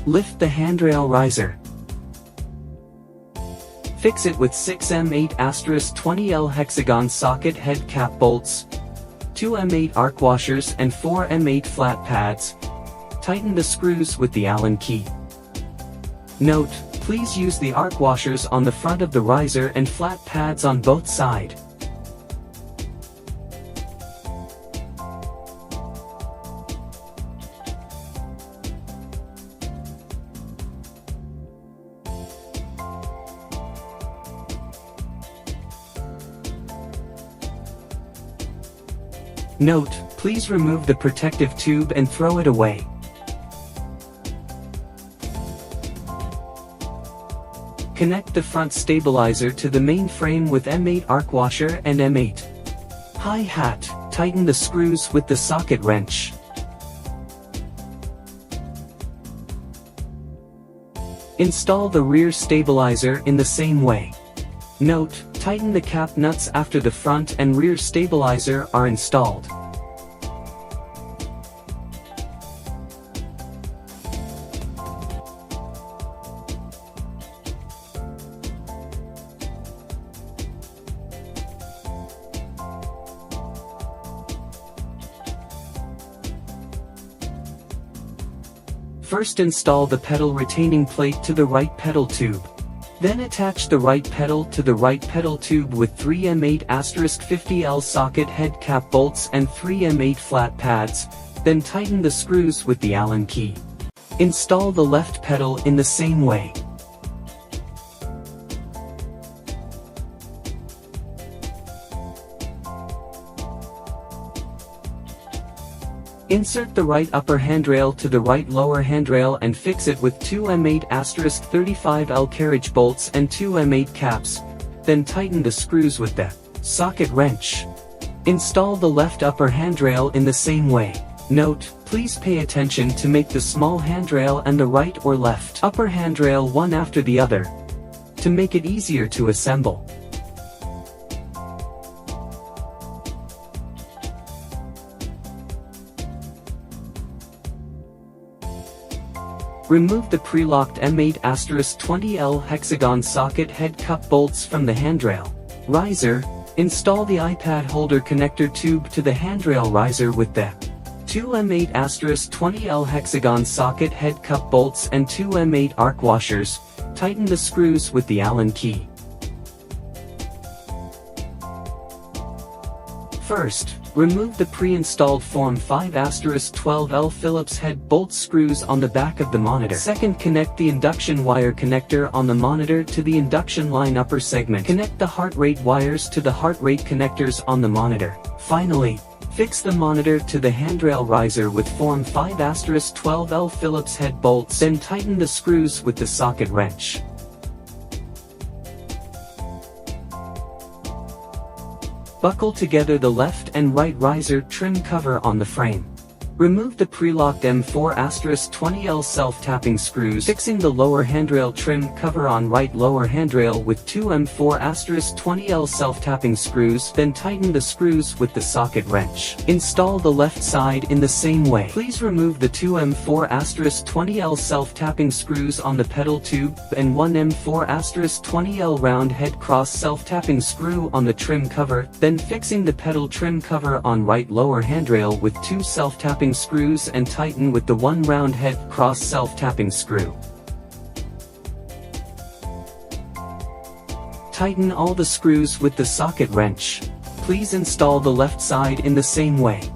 Lift the handrail riser. Fix it with 6 M8*20L hexagon socket head cap bolts, 2 M8 arc washers and 4 M8 flat pads. Tighten the screws with the Allen key. Note: please use the arc washers on the front of the riser and flat pads on both sides. Note: please remove the protective tube and throw it away. Connect the front stabilizer to the main frame with M8 arc washer and M8 hi-hat. Tighten the screws with the socket wrench. Install the rear stabilizer in the same way. Note: tighten the cap nuts after the front and rear stabilizer are installed. First, install the pedal retaining plate to the right pedal tube. Then attach the right pedal to the right pedal tube with 3 M8*50L socket head cap bolts and 3 M8 flat pads, then tighten the screws with the Allen key. Install the left pedal in the same way. Insert the right upper handrail to the right lower handrail and fix it with 2 M8*35L carriage bolts and 2 M8 caps, then tighten the screws with the socket wrench. Install the left upper handrail in the same way. Note: please pay attention to make the small handrail and the right or left upper handrail one after the other, to make it easier to assemble. Remove the pre-locked M8*20L hexagon socket head cup bolts from the handrail riser. Install the iPad holder connector tube to the handrail riser with the 2 M8*20L hexagon socket head cup bolts and 2 M8 arc washers. Tighten the screws with the Allen key. First, remove the pre-installed Form 5*12L Phillips head bolt screws on the back of the monitor. Second, connect the induction wire connector on the monitor to the induction line upper segment. Connect the heart rate wires to the heart rate connectors on the monitor. Finally, fix the monitor to the handrail riser with Form 5*12L Phillips head bolts, then tighten the screws with the socket wrench. Buckle together the left and right riser trim cover on the frame. Remove the pre-locked M4*20L self-tapping screws, fixing the lower handrail trim cover on right lower handrail with 2 M4*20L self-tapping screws, then tighten the screws with the socket wrench. Install the left side in the same way. Please remove the 2 M4*20L self-tapping screws on the pedal tube and 1 M4*20L round head cross self-tapping screw on the trim cover, then fixing the pedal trim cover on right lower handrail with 2 self-tapping screws and tighten with the 1 round head cross self-tapping screw. Tighten all the screws with the socket wrench. Please install the left side in the same way.